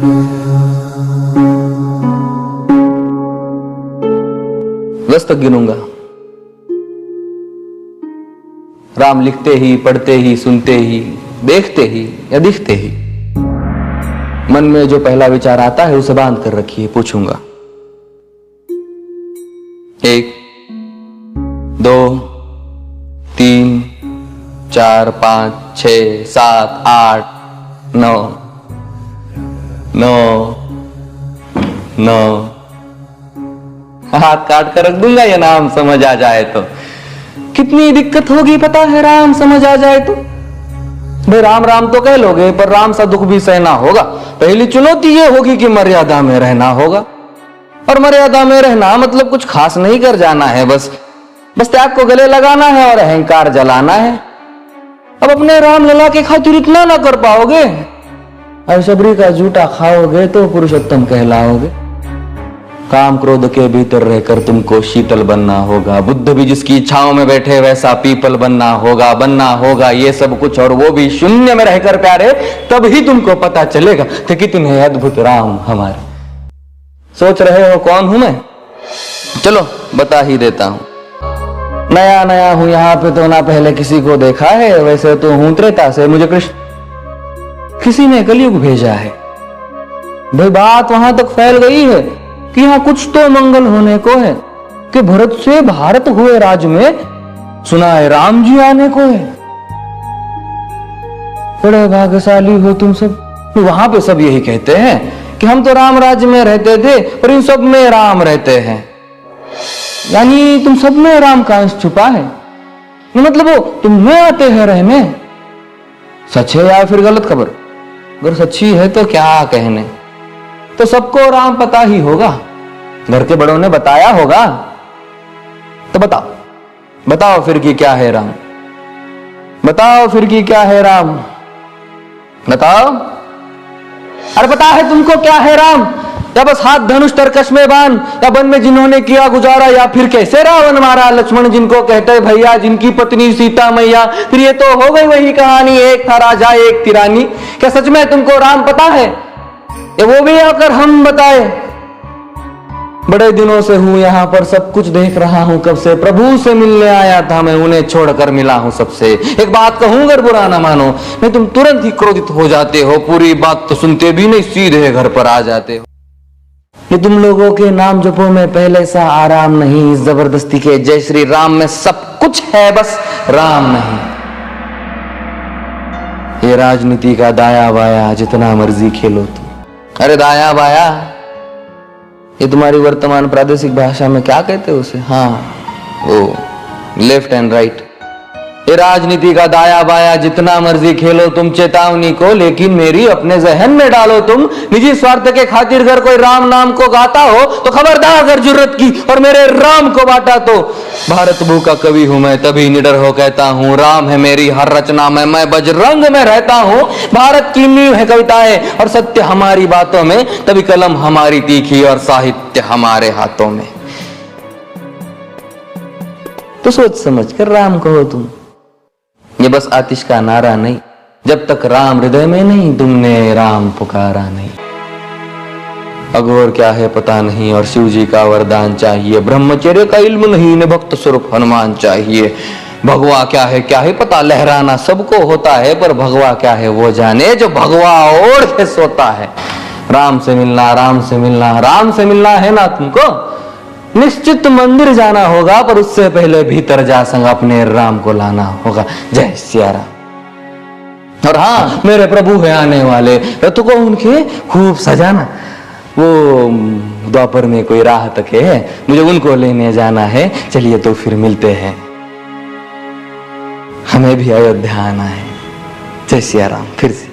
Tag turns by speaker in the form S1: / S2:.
S1: 10 तक गिनूंगा। राम लिखते ही, पढ़ते ही, सुनते ही, देखते ही या दिखते ही मन में जो पहला विचार आता है उसे बांध कर रखिए। पूछूंगा 1 2 3 4 5 6 7 8 9 9 9 हाथ काट कर रख दूंगा ये नाम समझ आ जाए तो। कितनी दिक्कत होगी पता है राम समझ आ जाए तो। भाई राम राम तो कह लोगे पर राम सा दुख भी सहना होगा। पहली चुनौती ये होगी कि मर्यादा में रहना होगा। और मर्यादा में रहना मतलब कुछ खास नहीं कर जाना है, बस त्याग को गले लगाना है और अहंकार जलाना है। अब अपने राम लला के खातिर इतना ना कर पाओगे, शबरी का जूठा खाओगे तो पुरुषोत्तम कहलाओगे। काम क्रोध के भीतर रहकर तुमको शीतल बनना होगा। बुद्ध भी जिसकी इच्छाओं में बैठे वैसा पीपल बनना होगा ये सब कुछ, और वो भी शून्य में रहकर प्यारे। तभी तुमको पता चलेगा कि कितने अद्भुत राम हमारे। सोच रहे हो कौन हूं मैं? चलो बता ही देता हूं। नया नया हूं यहाँ पे तो ना पहले किसी को देखा है। वैसे तो हूं त्रेता से, मुझे कृष्ण किसी ने कलयुग भेजा है। भाई बात वहां तक फैल गई है कि यहाँ कुछ तो मंगल होने को है, कि भरत से भारत हुए राज में सुना है राम जी आने को है। बड़े भाग्यशाली हो तुम सब। वहां पे सब यही कहते हैं कि हम तो राम राज्य में रहते थे पर इन सब में राम रहते हैं। यानी तुम सब में राम का अंश छुपा है। मतलब वो तुम में आते हैं रहने। सच है या फिर गलत खबर? अगर सच्ची है तो क्या कहने। तो सबको राम पता ही होगा, घर के बड़ों ने बताया होगा। तो बताओ फिर कि क्या है राम। बताओ फिर कि क्या है राम। बताओ। अरे पता है तुमको क्या है राम? या बस हाथ धनुष तरकश में बांध, या वन में जिन्होंने किया गुजारा, या फिर कैसे रावण मारा लक्ष्मण जिनको कहते भैया, जिनकी पत्नी सीता मैया। फिर ये तो हो गई वही कहानी, एक था राजा एक थी रानी। क्या सच में तुमको राम पता है? ये वो भी आकर हम बताए। बड़े दिनों से हूं यहां पर, सब कुछ देख रहा हूं कब से। प्रभु से मिलने आया था मैं, उन्हें छोड़कर मिला हूं सबसे। एक बात कहूं अगर बुरा ना मानो, नहीं तुम तुरंत ही क्रोधित हो जाते हो। पूरी बात तो सुनते भी नहीं, सीधे घर पर आ जाते हो। ये तुम लोगों के नाम जपो में पहले सा आराम नहीं। इस जबरदस्ती के जय श्री राम में सब कुछ है, बस राम नहीं। ये राजनीति का दाया बाया जितना मर्जी खेलो तुम। अरे दाया बाया ये तुम्हारी वर्तमान प्रादेशिक भाषा में क्या कहते हो उसे? हाँ वो लेफ्ट एंड राइट। ये राजनीति का दाया बाया जितना मर्जी खेलो तुम चेतावनी को, लेकिन मेरी अपने जहन में डालो तुम। निजी स्वार्थ के खातिर अगर कोई राम नाम को गाता हो तो खबरदार अगर जरूरत की और मेरे राम को बांटा तो। भारत भू का कवि हूं मैं, तभी निडर हो कहता हूं राम है मेरी हर रचना में। मैं बजरंग में रहता हूं, भारत की नींव है कविताएं और सत्य हमारी बातों में। तभी कलम हमारी तीखी और साहित्य हमारे हाथों में। तो सोच समझ कर राम कहो तुम। ये बस आतिश का नारा नहीं, जब तक राम हृदय में नहीं तुमने राम पुकारा नहीं। अघोर क्या है पता नहीं और शिव जी का वरदान चाहिए। ब्रह्मचर्य का इल्म नहीं ने भक्त स्वरूप हनुमान चाहिए। भगवा क्या है पता लहराना सबको होता है, पर भगवा क्या है वो जाने जो भगवा ओढ़ के सोता है। राम से मिलना, राम से मिलना, राम से मिलना है ना तुमको। निश्चित मंदिर जाना होगा, पर उससे पहले भीतर जा संग अपने राम को लाना होगा। जय सिया राम। और हाँ मेरे प्रभु है आने वाले, रथ को उनके खूब सजाना। वो द्वापर में कोई राह तक है, मुझे उनको लेने जाना है। चलिए तो फिर मिलते हैं, हमें भी अयोध्या आना है। जय सिया राम। फिर से